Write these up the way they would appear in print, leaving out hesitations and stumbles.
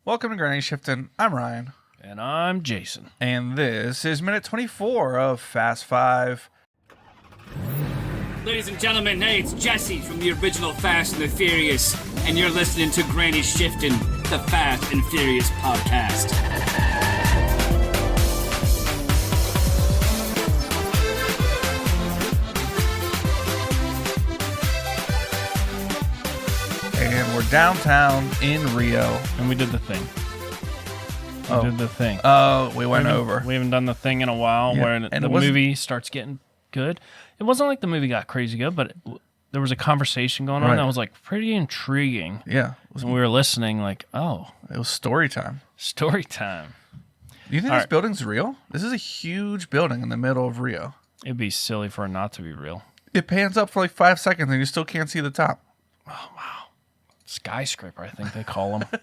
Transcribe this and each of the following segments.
Welcome to Granny Shifting. I'm Ryan. And I'm Jason. And this is minute 24 of Fast 5. Ladies and gentlemen, hey, it's Jesse from the original Fast and the Furious, and you're listening to Granny Shifting, the Fast and Furious podcast. And we're downtown in Rio. And we did the thing. We did the thing. We went over. We haven't done the thing in a while where the movie starts getting good. It wasn't like the movie got crazy good, but there was a conversation going on that was like pretty intriguing. Yeah. And we were listening like, oh. It was story time. Story time. Do you think this building's real? This is a huge building in the middle of Rio. It'd be silly for it not to be real. It pans up for like 5 seconds and you still can't see the top. Oh, wow. Skyscraper, I think they call them.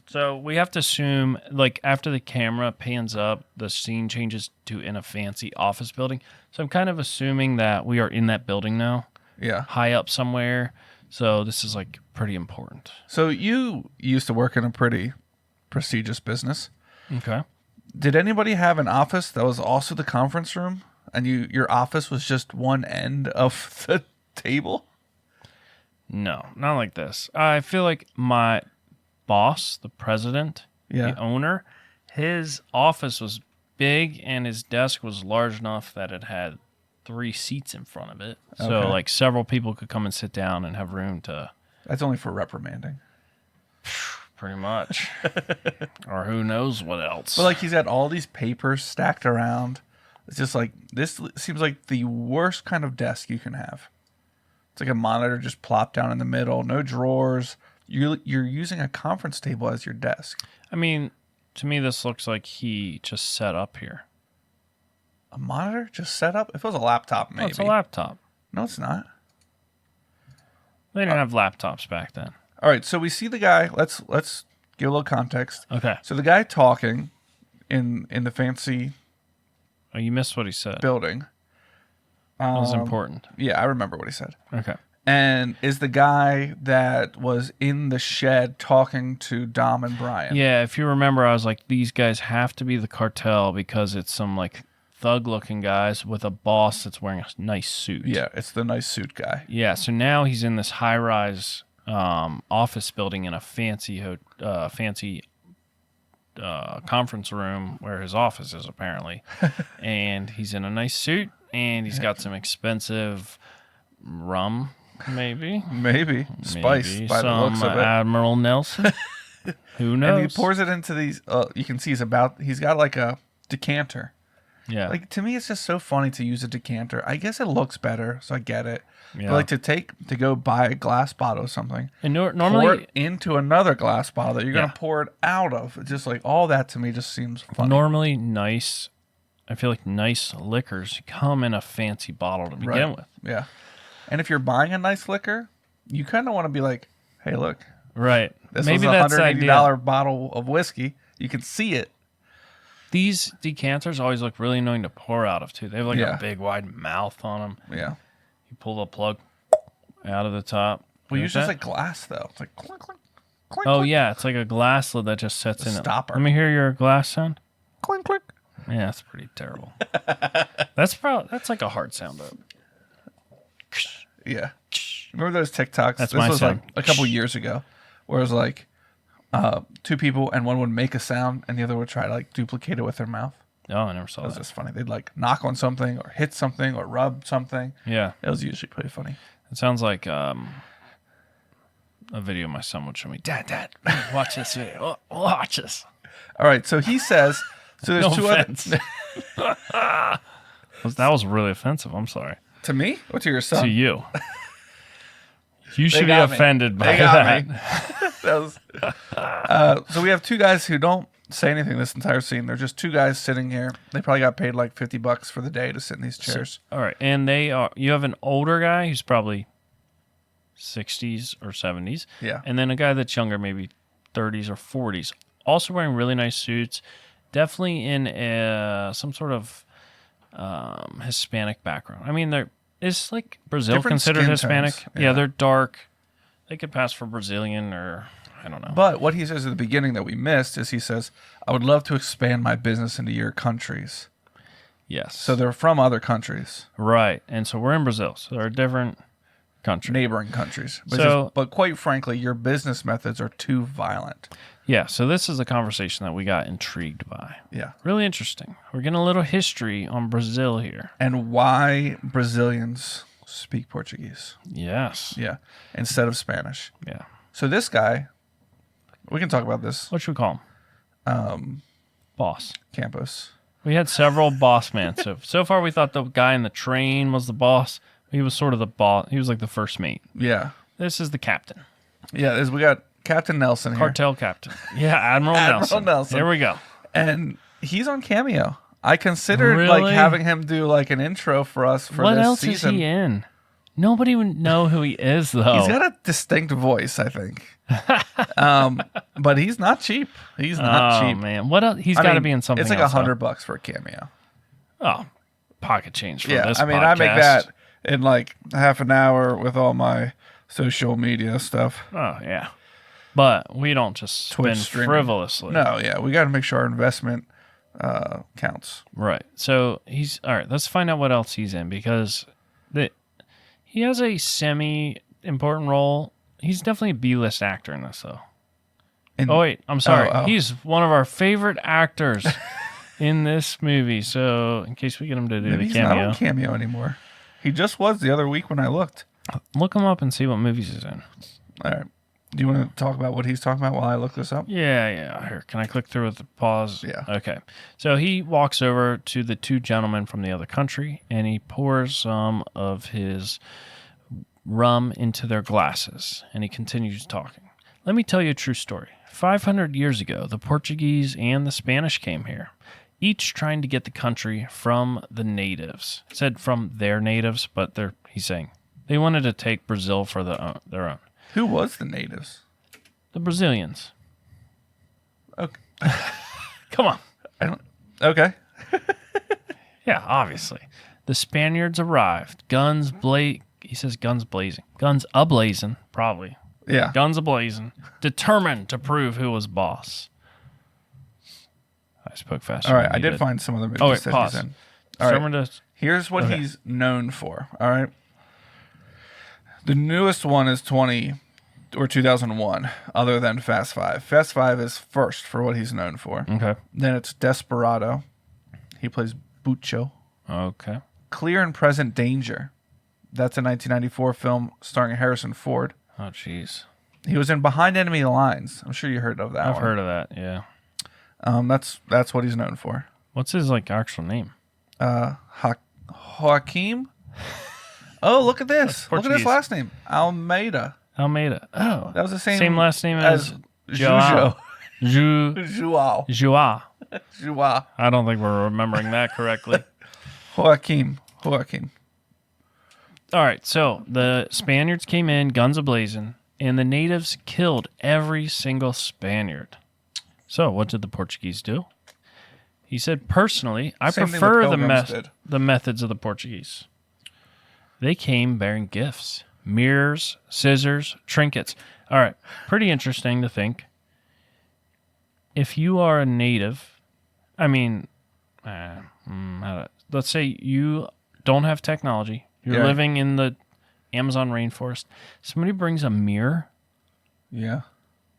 So we have to assume, like, after the camera pans up, the scene changes to in a fancy office building. So I'm kind of assuming that we are in that building now. Yeah. High up somewhere. So this is, like, pretty important. So you used to work in a pretty prestigious business. Okay. Did anybody have an office that was also the conference room? And your office was just one end of the table? No, not like this. I feel like my boss, the president, the owner, his office was big and his desk was large enough that it had 3 seats in front of it. So like several people could come and sit down and have room to... That's only for reprimanding. Pretty much. Or who knows what else. But like he's got all these papers stacked around. It's just like, this seems like the worst kind of desk you can have. It's like a monitor just plopped down in the middle, no drawers. You're using a conference table as your desk. I mean, to me, this looks like he just set up here. A monitor just set up? If it was a laptop, maybe. Oh, it's a laptop. No, it's not. They didn't have laptops back then. All right, so we see the guy. Let's give a little context. Okay. So the guy talking in the fancy Oh, you missed what he said. building. That was important. Yeah, I remember what he said. Okay. And is the guy that was in the shed talking to Dom and Brian. Yeah, if you remember, I was like, these guys have to be the cartel because it's some like thug-looking guys with a boss that's wearing a nice suit. Yeah, it's the nice suit guy. Yeah, so now he's in this high-rise office building in a fancy conference room where his office is apparently. And he's in a nice suit and he's got some expensive rum. Maybe spiced by the looks of it. Admiral Nelson. Who knows? And he pours it into these. You can see he's got like a decanter. Yeah. Like to me, it's just so funny to use a decanter. I guess it looks better, so I get it. Yeah. But like to go buy a glass bottle or something, And pour normally, it into another glass bottle that you're gonna pour it out of. It's just like all that to me just seems funny. normally nice. I feel like nice liquors come in a fancy bottle to begin with. Yeah. And if you're buying a nice liquor, you kind of want to be like, hey, look, Right. this Maybe was a that's the $180 idea. bottle of whiskey. You can see it. These decanters always look really annoying to pour out of too. They have like a big wide mouth on them. Yeah. You pull the plug out of the top. Well, Like usually it's that. like glass, though. It's like clink, clink, clink, Oh clink, yeah, it's like a glass lid that just sets in it. stopper. Let me hear your glass sound. clink, clink. Yeah, that's pretty terrible. That's like a hard sound though. Yeah. Remember those TikToks? That's this my was sound. like a couple years ago, where it was like 2 people and one would make a sound and the other would try to like duplicate it with their mouth. Oh, I never saw It was that. just funny. They'd like knock on something or hit something or rub something. Yeah, It was usually pretty funny. it sounds like a video my son would show me. Dad, watch this video. Watch this. All right, so he says, so there's No 2 offense. other. That was really offensive. I'm sorry. To me or to your son? To you. You should be got me. offended by They got that. me. That was, so we have 2 guys who don't say anything this entire scene. They're just 2 guys sitting here. They probably got paid like $50 for the day to sit in these chairs. All right, and you have an older guy who's probably 60s or 70s. Yeah. And then a guy that's younger, maybe 30s or 40s, also wearing really nice suits, definitely in some sort of Hispanic background. I mean, is like Brazil Different considered skin Hispanic? tones. Yeah, they're dark. They could pass for Brazilian or I don't know. But what he says at the beginning that we missed is he says, I would love to expand my business into your countries. Yes. So they're from other countries. Right. And so we're in Brazil. So they're a different country. Neighboring countries. But quite frankly, your business methods are too violent. Yeah. So this is a conversation that we got intrigued by. Yeah. Really interesting. We're getting a little history on Brazil here. And why Brazilians speak Portuguese. Yes. Yeah. Instead of Spanish. Yeah. So this guy, we can talk about this. What should we call him? Boss. Campos. We had several boss man. So far we thought the guy in the train was the boss. He was sort of the boss. He was like the first mate. Yeah. This is the captain. Yeah, we got Captain Nelson here. Cartel captain. Yeah, Admiral Nelson. Here we go. And he's on Cameo. I considered Really? having him do like an intro for us for What this else season. is he in? Nobody would know who he is, though. He's got a distinct voice, I think. But he's not cheap. He's not cheap. Oh, man. What else? He's got to be in something It's like else, $100 for a cameo. Oh, pocket change for Yeah, this I mean, podcast. I make that in like half an hour with all my social media stuff. Oh, yeah. But we don't just Twitch spend streaming. frivolously. No, yeah, we got to make sure our investment counts. Right. So he's all right. Let's find out what else he's in because he has a semi-important role. He's definitely a B-list actor in this, though. Oh wait, I'm sorry. He's one of our favorite actors in this movie. So in case we get him to do Maybe the he's cameo, not on Cameo anymore. He just was the other week when I looked. look him up and see what movies he's in. All right. Do you want to talk about what he's talking about while I look this up? Yeah. Here, can I click through with the pause? Yeah. Okay. So he walks over to the two gentlemen from the other country, and he pours some of his rum into their glasses, and he continues talking. Let me tell you a true story. 500 years ago, the Portuguese and the Spanish came here, each trying to get the country from the natives. It said from their natives, but he's saying they wanted to take Brazil for their own. Who was the natives? The Brazilians. Okay. Come on. Okay. Yeah, obviously. The Spaniards arrived. He says guns blazing. Guns a-blazing, probably. Yeah. Guns a-blazing. Determined to prove who was boss. I spoke faster. All right. I did find some of the movies that pause. he's in. All right. Here's what Okay. he's known for. All right. The newest one is 2001, other than Fast Five. Fast Five is first for what he's known for. Okay. Then it's Desperado. He plays Bucho. Okay. Clear and Present Danger. That's a 1994 film starring Harrison Ford. Oh, jeez. He was in Behind Enemy Lines. I'm sure you heard of that I've one. heard of that, yeah. That's what he's known for. What's his, actual name? Joaquim? Oh, look at this. Look at his last name. Almeida. Almeida. Oh. That was the same last name as Joao. Joao. Joao. I don't think we're remembering that correctly. Joaquim. All right, so the Spaniards came in, guns a-blazing, and the natives killed every single Spaniard. So what did the Portuguese do? He said, personally, I prefer the methods of the Portuguese. They came bearing gifts, mirrors, scissors, trinkets. All right, pretty interesting to think. If you are a native, let's say you don't have technology. You're living in the Amazon rainforest. Somebody brings a mirror. Yeah.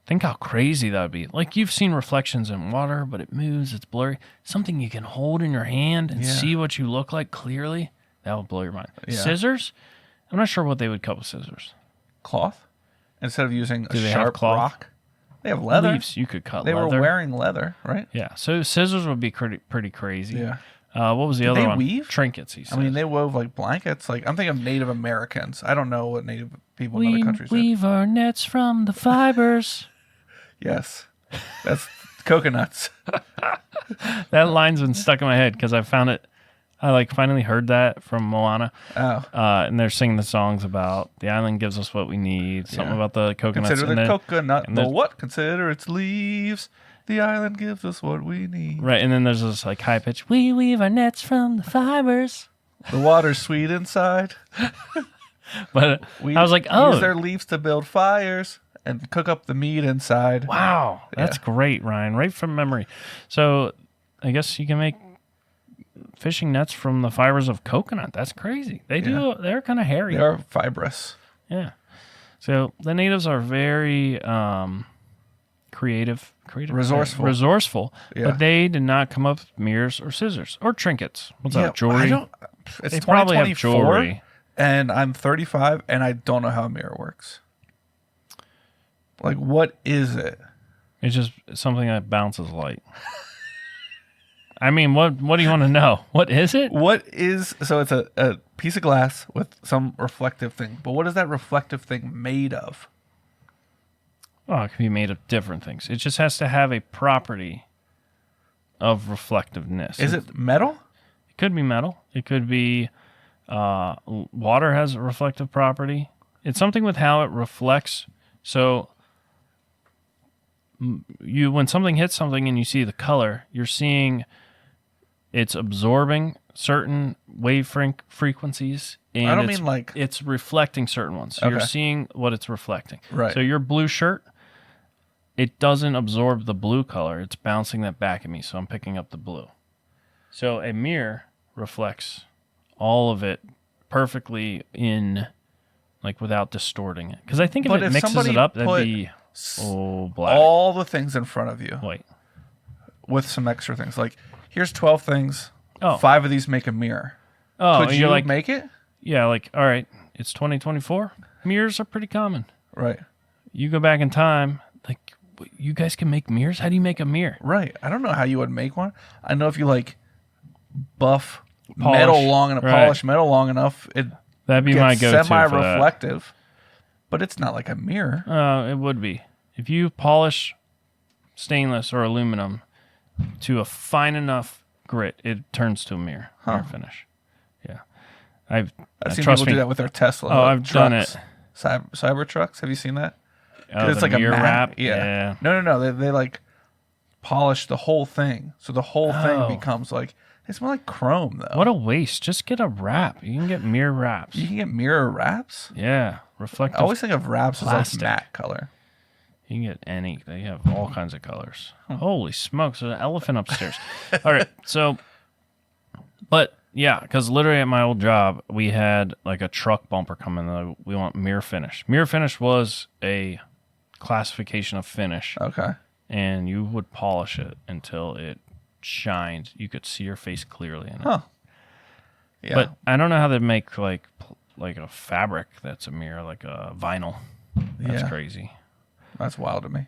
Think how crazy that would be. Like you've seen reflections in water, but it moves, it's blurry. Something you can hold in your hand and see what you look like clearly. That would blow your mind. Yeah. Scissors? I'm not sure what they would cut with scissors. Cloth? Instead of using a sharp rock? They have leather. Leaves, you could cut leather. leather. They were wearing leather, right? Yeah. So scissors would be pretty crazy. Yeah. What was the other one? Weave? Trinkets, he said. They wove like blankets. Like I'm thinking of Native Americans. I don't know what Native people in other countries did. We weave our nets from the fibers. Yes. That's coconuts. That line's been stuck in my head because I found it. I finally heard that from Moana. Oh. And they're singing the songs about the island gives us what we need. Something about the coconuts. Consider the coconut the what? Consider its leaves. The island gives us what we need. Right, and then there's this high pitch. We weave our nets from the fibers. The water's sweet inside. But I was like, oh. Use their leaves to build fires. and cook up the meat inside. Wow, that's great, Ryan. Right from memory. So I guess you can make fishing nets from the fibers of coconut. That's crazy. They're kind of hairy. They are fibrous. Yeah. So the natives are very creative, resourceful, but they did not come up with mirrors or scissors or trinkets. What's that, jewelry? It's they probably have jewelry. And I'm 35, and I don't know how a mirror works. Like, what is it? It's just something that bounces light. I mean, what do you want to know? What is it? So it's a piece of glass with some reflective thing. But what is that reflective thing made of? Oh, it can be made of different things. It just has to have a property of reflectiveness. Is it metal? It could be metal. It could be water has a reflective property. It's something with how it reflects. So when something hits something and you see the color, you're seeing it's absorbing certain wave frequencies, and I don't mean like it's reflecting certain ones. So you're seeing what it's reflecting. Right. So your blue shirt, it doesn't absorb the blue color. It's bouncing that back at me, so I'm picking up the blue. So a mirror reflects all of it perfectly in, like, without distorting it. Because I think if it mixes it up, that'd be black. All the things in front of you. Wait. With some extra things. Like, here's 12 things. Oh. 5 of these make a mirror. Oh, could you like, make it? Yeah, like, all right, it's 2024. Mirrors are pretty common. Right. You go back in time, like, you guys can make mirrors? How do you make a mirror? Right. I don't know how you would make one. I know if you, like, buff metal long enough, polish metal long enough, that'd be my go-to semi-reflective. But it's not like a mirror. It would be. If you polish stainless or aluminum to a fine enough grit, it turns to a mirror finish. Yeah. I've seen people do that with their Tesla. Oh, I've done it. Cyber trucks. Have you seen that? It's like a mirror wrap. Yeah. No. They like polish the whole thing, so the whole thing becomes like, it's more like chrome though. What a waste! Just get a wrap. You can get mirror wraps. You can get mirror wraps. Yeah, reflective. I always think of wraps as like matte color. You can get any. They have all kinds of colors. Holy smokes! There's an elephant upstairs. All right, so, but yeah, because literally at my old job, we had like a truck bumper come in. We want mirror finish. Mirror finish was a classification of finish. Okay. And you would polish it until it shined. You could see your face clearly in it. Huh. Yeah. But I don't know how they make like a fabric that's a mirror, like a vinyl. That's crazy. That's wild to me.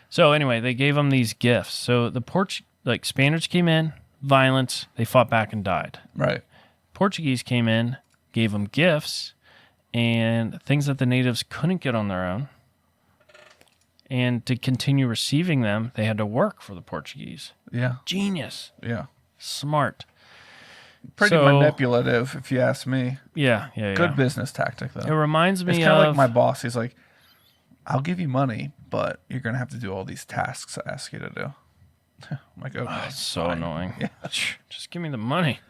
So anyway, they gave them these gifts. So the Spaniards came in, violence, they fought back and died. Right. Portuguese came in, gave them gifts and things that the natives couldn't get on their own. And to continue receiving them, they had to work for the Portuguese. Yeah. Genius. Yeah. Smart. Pretty manipulative, if you ask me. Yeah. Good business tactic, though. It reminds me of... It's kind of like my boss. He's like, I'll give you money, but you're going to have to do all these tasks I ask you to do. I'm like, okay. It's so annoying. Yeah. Just give me the money.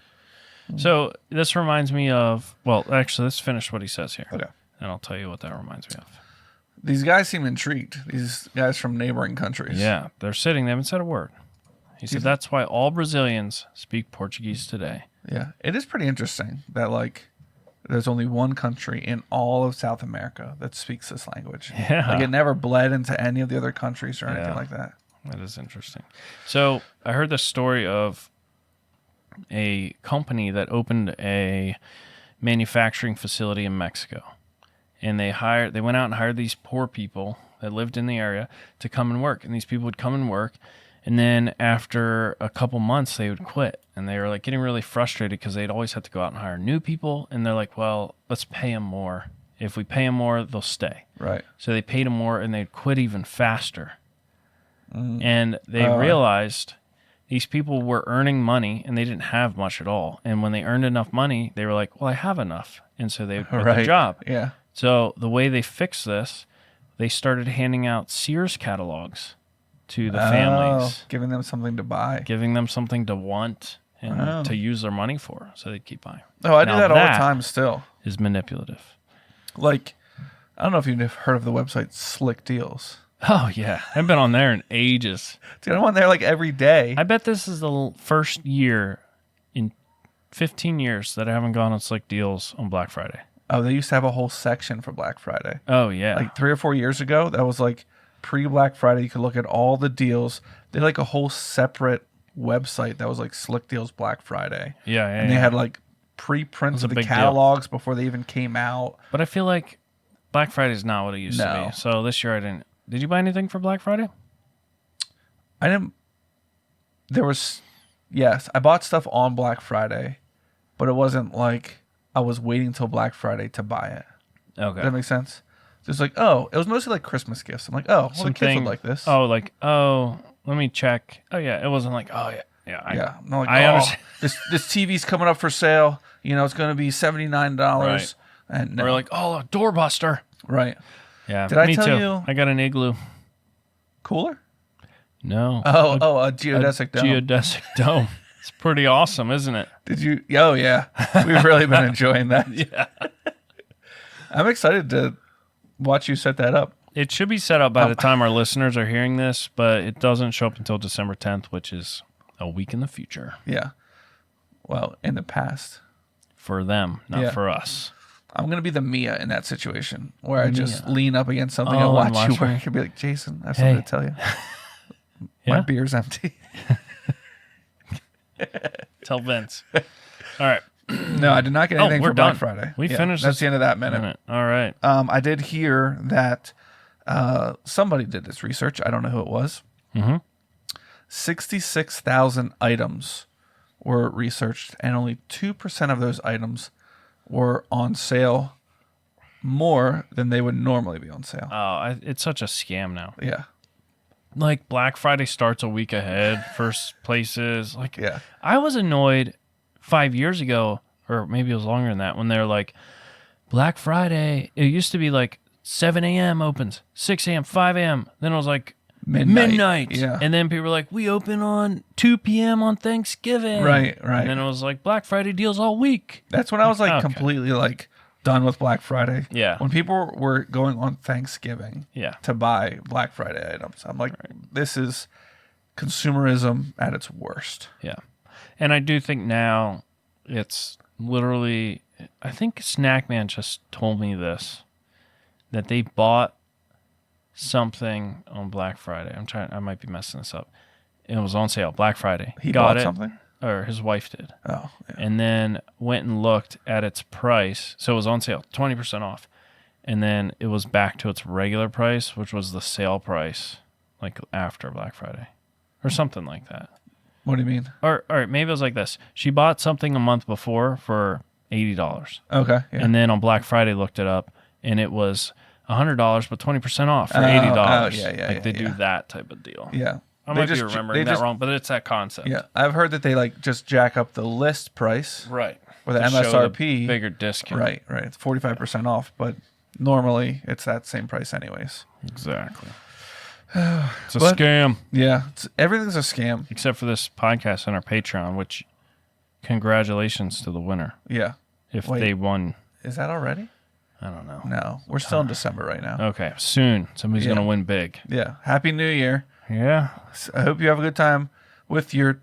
So this reminds me of... Well, actually, let's finish what he says here. Okay. And I'll tell you what that reminds me of. These guys seem intrigued. These guys from neighboring countries. Yeah, they're sitting. They haven't said a word. He said that's why all Brazilians speak Portuguese today. Yeah, it is pretty interesting that like there's only one country in all of South America that speaks this language. Yeah, like it never bled into any of the other countries or anything like that. That is interesting. So I heard the story of a company that opened a manufacturing facility in Mexico. And they went out and hired these poor people that lived in the area to come and work. And these people would come and work. And then after a couple months, they would quit. And they were like getting really frustrated because they'd always have to go out and hire new people. And they're like, well, let's pay them more. If we pay them more, they'll stay. Right. So they paid them more and they'd quit even faster. And they realized these people were earning money and they didn't have much at all. And when they earned enough money, they were like, well, I have enough. And so they would quit the job. Yeah. So the way they fixed this, they started handing out Sears catalogs to the families. Giving them something to buy. Giving them something to want and to use their money for, so they'd keep buying. Oh, I do that all the time still. Is manipulative. Like, I don't know if you've heard of the website Slick Deals. Oh, yeah. I've been on there in ages. Dude, I'm on there like every day. I bet this is the first year in 15 years that I haven't gone on Slick Deals on Black Friday. Oh, they used to have a whole section for Black Friday. Oh, yeah. Like 3 or 4 years ago, that was like pre-Black Friday. You could look at all the deals. They had like a whole separate website that was like Slick Deals Black Friday. Yeah. And they had like pre-prints of the catalogs before they even came out. But I feel like Black Friday is not what it used to be. So this year I didn't. Did you buy anything for Black Friday? I didn't. Yes, I bought stuff on Black Friday, but it wasn't like I was waiting till Black Friday to buy it. Okay. Does that make sense? Just like, it was mostly like Christmas gifts. I'm like, well, the kids would like this. Let me check. Oh, yeah. It wasn't like, I understand. This TV's coming up for sale. It's going to be $79. Right. And no. We're like, a doorbuster. Right. Yeah. Did I tell too. you? I got an igloo. Cooler? No. A geodesic dome. Geodesic dome. It's pretty awesome, isn't it? Did you? Oh, yeah. We've really been enjoying that. Yeah. I'm excited to watch you set that up. It should be set up by the time our listeners are hearing this, but it doesn't show up until December 10th, which is a week in the future. Yeah. Well, in the past. For them, not for us. I'm going to be the Mia in that situation where I just lean up against something and watch you work and be like, Jason, I have something to tell you. My beer's empty. Tell Vince. All right. No, I did not get anything for Black Friday. We finished. That's the end of that minute. All right. I did hear that somebody did this research. I don't know who it was. 66,000 items were researched, and only 2% of those items were on sale more than they would normally be on sale. Oh, it's such a scam now. Yeah. Like Black Friday starts a week ahead for places. Like, yeah. I was annoyed 5 years ago, or maybe it was longer than that, when they're like, Black Friday, it used to be like 7 a.m. opens, 6 a.m., 5 a.m. Then it was like midnight. Yeah. And then people were like, we open on 2 p.m. on Thanksgiving. Right. And then it was like Black Friday deals all week. That's when I was like completely like done with Black Friday. Yeah. When people were going on Thanksgiving to buy Black Friday items, I'm like, this is consumerism at its worst. Yeah. And I do think now it's literally, I think Snackman just told me this, that they bought something on Black Friday. I might be messing this up. It was on sale, Black Friday. He bought something? Or his wife did. Oh, yeah. And then went and looked at its price. So it was on sale, 20% off. And then it was back to its regular price, which was the sale price, like after Black Friday. Or something like that. What do you mean? Or maybe it was like this. She bought something a month before for $80. Okay. Yeah. And then on Black Friday looked it up, and it was $100 but 20% off for $80. Yeah. They do that type of deal. Yeah. I might be remembering that wrong, but it's that concept. Yeah. I've heard that they like just jack up the list price. Right. Or the MSRP. The bigger discount. Right. It's 45% off, but normally it's that same price anyways. Exactly. It's a scam. Yeah. Everything's a scam. Except for this podcast and our Patreon, which congratulations to the winner. Yeah. If they won. Is that already? I don't know. No. We're still in December right now. Okay. Soon. Somebody's going to win big. Yeah. Happy New Year. Yeah. I hope you have a good time with your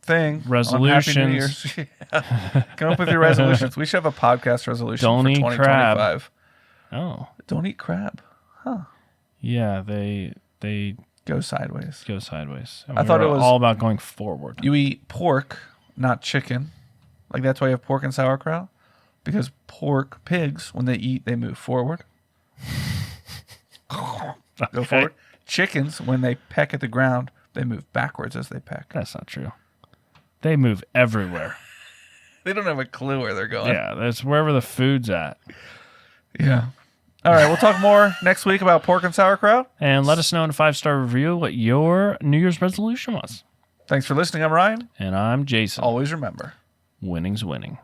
thing. Resolutions. Come up with your resolutions. We should have a podcast resolution for 2025. Crab. Oh. Don't eat crab. Huh. Yeah, they go sideways. I thought it was all about going forward. You eat pork, not chicken. Like that's why you have pork and sauerkraut. Because pigs, when they eat, they move forward. Go forward. Chickens, when they peck at the ground, they move backwards as they peck. That's not true. They move everywhere. They don't have a clue where they're going. Yeah, that's wherever the food's at. Yeah. All right, we'll talk more next week about pork and sauerkraut. And let us know in a 5-star review what your New Year's resolution was. Thanks for listening. I'm Ryan. And I'm Jason. Always remember, winning's winning.